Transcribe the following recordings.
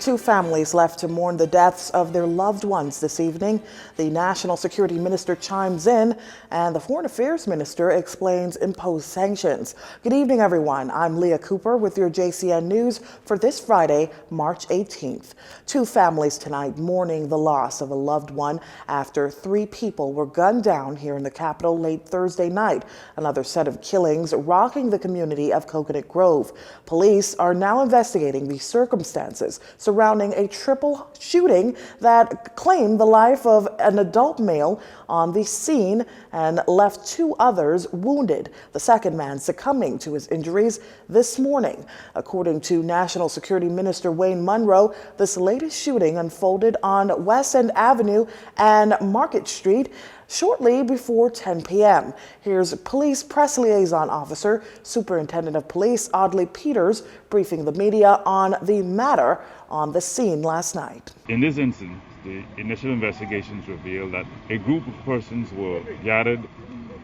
Two families left to mourn the deaths of their loved ones this evening. The National Security Minister chimes in, and the Foreign Affairs Minister explains imposed sanctions. Good evening, everyone. I'm Leah Cooper with your JCN News for this Friday, March 18th. Two families tonight mourning the loss of a loved one after 3 people were gunned down here in the capital late Thursday night. Another set of killings rocking the community of Coconut Grove. Police are now investigating the circumstances surrounding a triple shooting that claimed the life of an adult male on the scene and left 2 others wounded, the second man succumbing to his injuries this morning. According to National Security Minister Munroe, this latest shooting unfolded on West End Avenue and Market Street shortly before 10 p.m. Here's Police Press Liaison Officer, Superintendent of Police Audley Peters, briefing the media on the matter on the scene last night. In this incident, the initial investigations revealed that a group of persons were gathered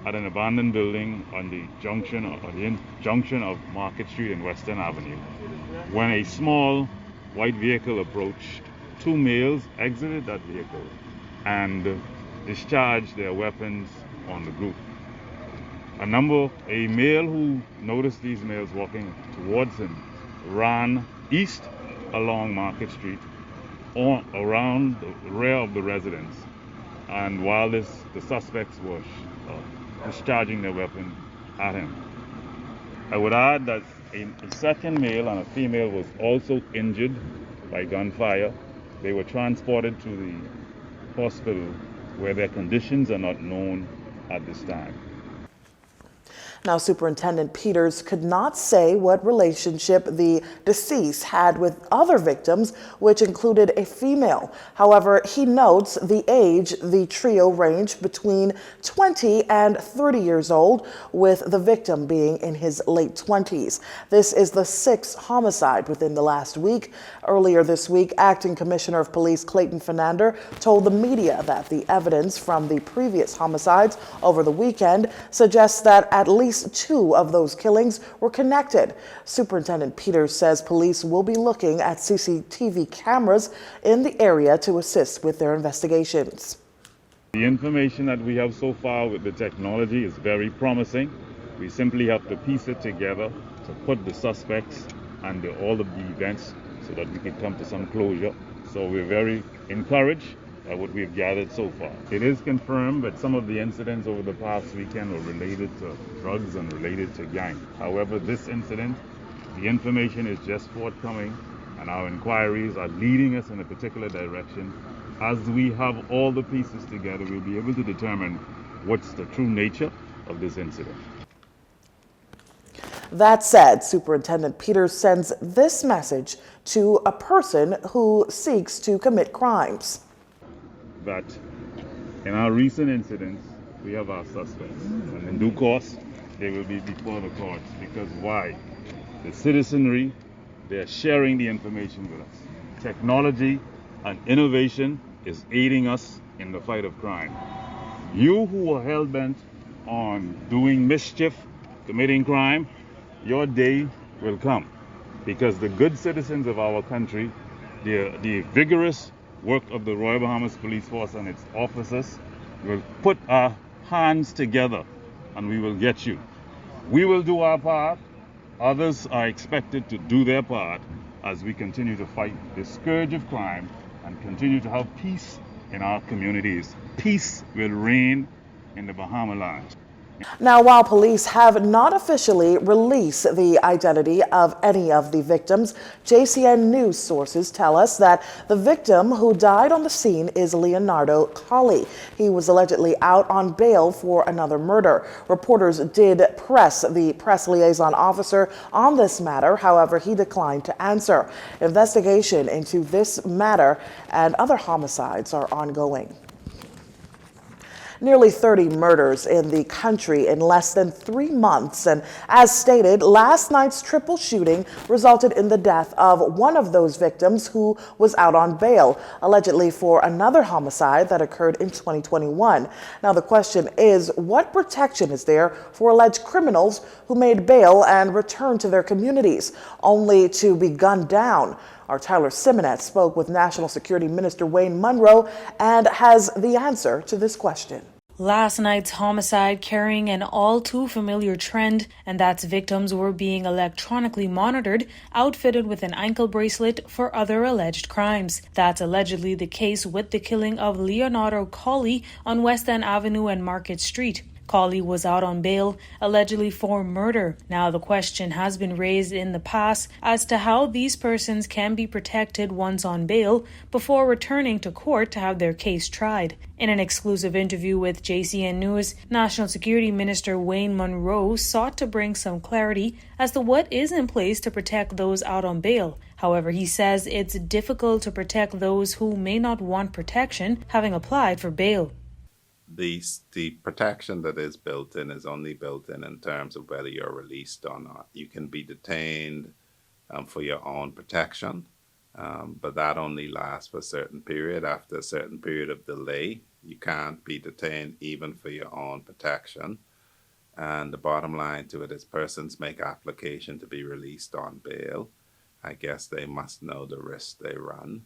at an abandoned building on the junction of Market Street and Western Avenue when a small white vehicle approached. 2 males exited that vehicle and discharged their weapons on the group. A male who noticed these males walking towards him ran east along Market Street around the rear of the residence, and while the suspects were discharging their weapon at him. I would add that a second male and a female was also injured by gunfire. They were transported to the hospital where their conditions are not known at this time. Now, Superintendent Peters could not say what relationship the deceased had with other victims, which included a female. However, he notes the age the trio ranged between 20 and 30 years old, with the victim being in his late 20s. This is the 6th homicide within the last week. Earlier this week, Acting Commissioner of Police Clayton Fernander told the media that the evidence from the previous homicides over the weekend suggests that at least 2 of those killings were connected. Superintendent Peters says police will be looking at CCTV cameras in the area to assist with their investigations. The information that we have so far with the technology is very promising. We simply have to piece it together to put the suspects and all of the events so that we can come to some closure. So we're very encouraged by what we've gathered so far. It is confirmed that some of the incidents over the past weekend were related to drugs and related to gang. However, this incident, the information is just forthcoming and our inquiries are leading us in a particular direction. As we have all the pieces together, we'll be able to determine what's the true nature of this incident. That said, Superintendent Peters sends this message to a person who seeks to commit crimes. That in our recent incidents, we have our suspects, and in due course, they will be before the courts. Because why? The citizenry, they're sharing the information with us. Technology and innovation is aiding us in the fight of crime. You who are hell-bent on doing mischief, committing crime, your day will come. Because the good citizens of our country, the vigorous work of the Royal Bahamas Police Force and its officers will put our hands together and we will get you. We will do our part. Others are expected to do their part as we continue to fight the scourge of crime and continue to have peace in our communities. Peace will reign in the Bahama lands. Now, while police have not officially released the identity of any of the victims, JCN News sources tell us that the victim who died on the scene is Leonardo Colley. He was allegedly out on bail for another murder. Reporters did press the press liaison officer on this matter. However, he declined to answer. Investigation into this matter and other homicides are ongoing. Nearly 30 murders in the country in less than 3 months. And as stated, last night's triple shooting resulted in the death of one of those victims who was out on bail, allegedly for another homicide that occurred in 2021. Now, the question is, what protection is there for alleged criminals who made bail and returned to their communities, only to be gunned down? Our Tyler Simonet spoke with National Security Minister Wayne Munroe and has the answer to this question. Last night's homicide carrying an all too familiar trend, and that's victims were being electronically monitored, outfitted with an ankle bracelet for other alleged crimes. That's allegedly the case with the killing of Leonardo Colley on West End Avenue and Market Street. Colley was out on bail, allegedly for murder. Now the question has been raised in the past as to how these persons can be protected once on bail before returning to court to have their case tried. In an exclusive interview with JCN News, National Security Minister Wayne Munroe sought to bring some clarity as to what is in place to protect those out on bail. However, he says it's difficult to protect those who may not want protection, having applied for bail. The protection that is built in is only built in terms of whether you're released or not. You can be detained for your own protection, but that only lasts for a certain period. After a certain period of delay, you can't be detained even for your own protection. And the bottom line to it is persons make application to be released on bail. I guess they must know the risk they run.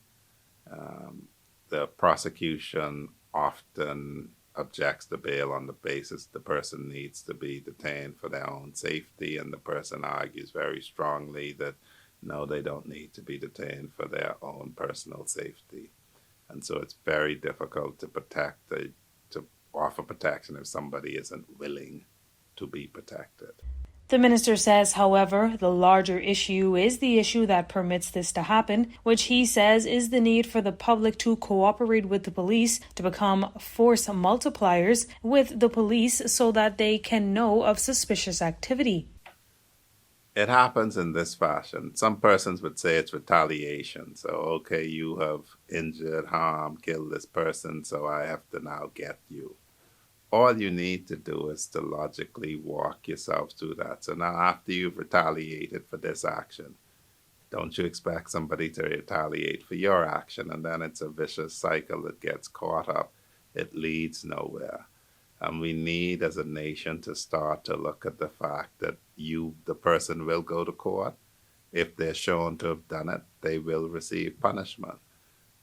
The prosecution often objects to bail on the basis the person needs to be detained for their own safety, and the person argues very strongly that no, they don't need to be detained for their own personal safety. And so it's very difficult to offer protection if somebody isn't willing to be protected. The minister says, however, the larger issue is the issue that permits this to happen, which he says is the need for the public to cooperate with the police to become force multipliers with the police so that they can know of suspicious activity. It happens in this fashion. Some persons would say it's retaliation. So, okay, you have injured, harmed, killed this person, so I have to now get you. All you need to do is to logically walk yourself through that. So now after you've retaliated for this action, don't you expect somebody to retaliate for your action? And then it's a vicious cycle that gets caught up. It leads nowhere. And we need as a nation to start to look at the fact that the person will go to court. If they're shown to have done it, they will receive punishment.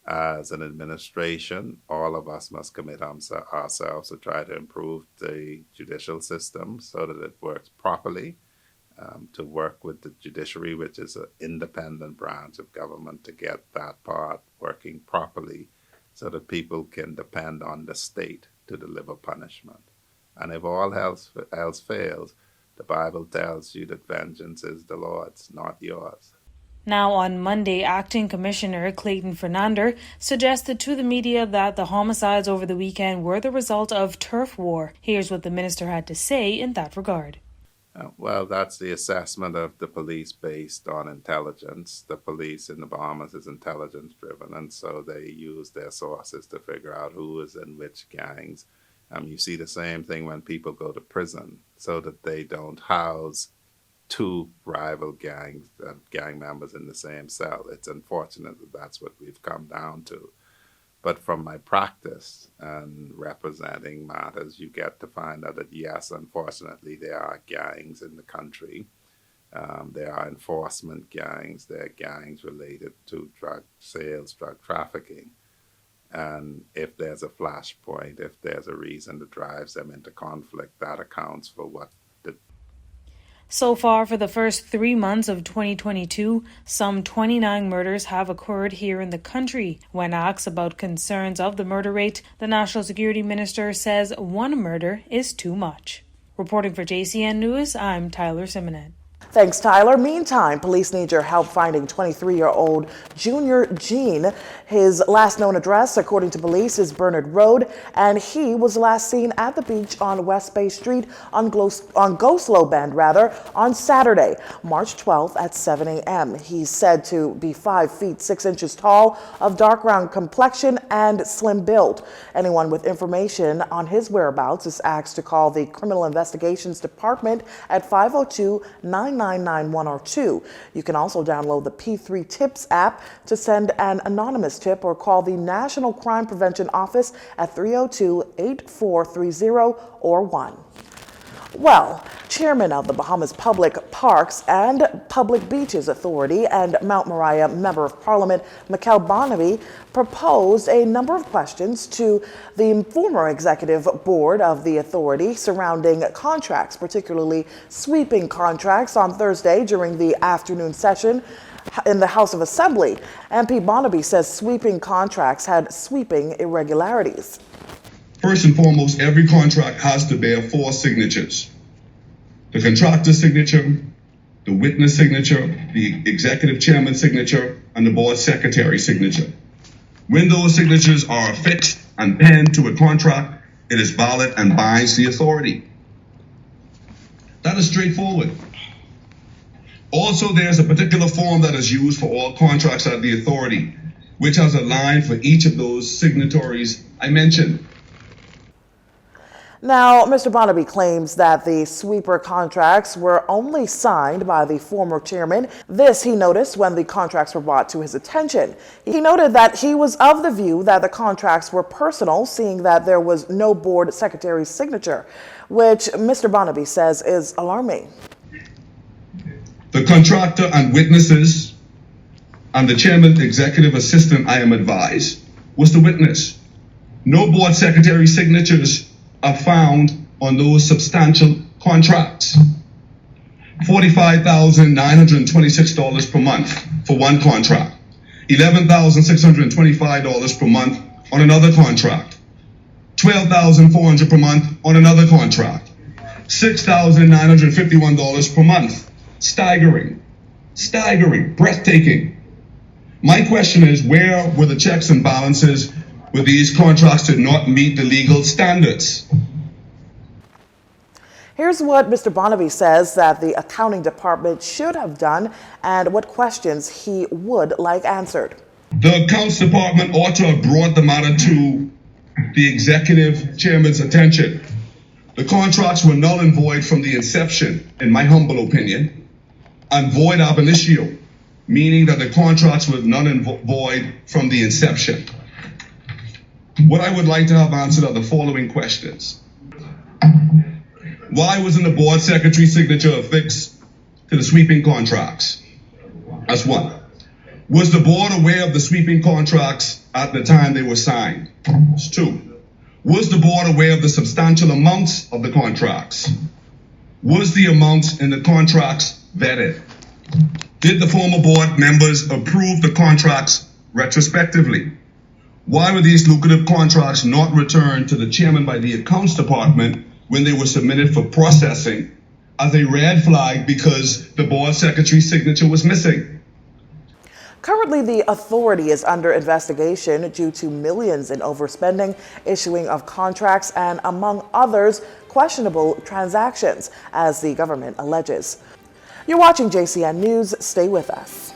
As an administration, all of us must commit ourselves to try to improve the judicial system so that it works properly, to work with the judiciary, which is an independent branch of government, to get that part working properly so that people can depend on the state to deliver punishment. And if all else fails, the Bible tells you that vengeance is the Lord's, not yours. Now, on Monday, Acting Commissioner Clayton Fernander suggested to the media that the homicides over the weekend were the result of turf war. Here's what the minister had to say in that regard. Well, that's the assessment of the police based on intelligence. The police in the Bahamas is intelligence-driven, and so they use their sources to figure out who is in which gangs. You see the same thing when people go to prison, so that they don't house two rival gangs, gang members in the same cell. It's unfortunate that that's what we've come down to. But from my practice and representing matters, you get to find out that yes, unfortunately, there are gangs in the country. There are enforcement gangs. There are gangs related to drug sales, drug trafficking. And if there's a flashpoint, if there's a reason that drives them into conflict, that accounts for what So far, for the first 3 months of 2022, some 29 murders have occurred here in the country. When asked about concerns of the murder rate, the National Security Minister says one murder is too much. Reporting for JCN News, I'm Tyler Simonet. Thanks, Tyler. Meantime, police need your help finding 23-year-old Junior Jean. His last known address, according to police, is Bernard Road, and he was last seen at the beach on West Bay Street on Go-Slow Bend, on Saturday, March 12th at 7 a.m. He's said to be 5 feet 6 inches tall, of dark brown complexion, and slim build. Anyone with information on his whereabouts is asked to call the Criminal Investigations Department at 502-999-102. You can also download the P3 Tips app to send an anonymous tip or call the National Crime Prevention Office at 302-8430 or 1. Well, Chairman of the Bahamas Public Parks and Public Beaches Authority and Mount Moriah Member of Parliament Mikel Barnaby proposed a number of questions to the former executive board of the authority surrounding contracts, particularly sweeping contracts, on Thursday during the afternoon session in the House of Assembly. MP Barnaby says sweeping contracts had sweeping irregularities. First and foremost, every contract has to bear 4 signatures: the contractor's signature, the witness signature, the executive chairman's signature, and the board secretary's signature. When those signatures are affixed and penned to a contract, it is valid and binds the authority. That is straightforward. Also, there's a particular form that is used for all contracts at the authority, which has a line for each of those signatories I mentioned. Now, Mr. Barnaby claims that the sweeper contracts were only signed by the former chairman. This he noticed when the contracts were brought to his attention. He noted that he was of the view that the contracts were personal, seeing that there was no board secretary's signature, which Mr. Barnaby says is alarming. The contractor and witnesses and the chairman's executive assistant, I am advised, was the witness. No board secretary signatures are found on those substantial contracts. $45,926 per month for one contract, $11,625 per month on another contract, $12,400 per month on another contract, $6,951 per month. Staggering, breathtaking. My question is, where were the checks and balances where these contracts did not meet the legal standards? Here's what Mr. Barnaby says that the accounting department should have done and what questions he would like answered. The accounts department ought to have brought the matter to the executive chairman's attention. The contracts were null and void from the inception, in my humble opinion, and void ab initio, meaning that the contracts were null and void from the inception. What I would like to have answered are the following questions. Why wasn't the board secretary's signature affixed to the sweeping contracts? That's one. Was the board aware of the sweeping contracts at the time they were signed? That's two. Was the board aware of the substantial amounts of the contracts? Was the amounts in the contracts vetted? Did the former board members approve the contracts retrospectively? Why were these lucrative contracts not returned to the chairman by the accounts department when they were submitted for processing as a red flag because the board secretary's signature was missing? Currently, the authority is under investigation due to millions in overspending, issuing of contracts, and among others, questionable transactions, as the government alleges. You're watching JCN News. Stay with us.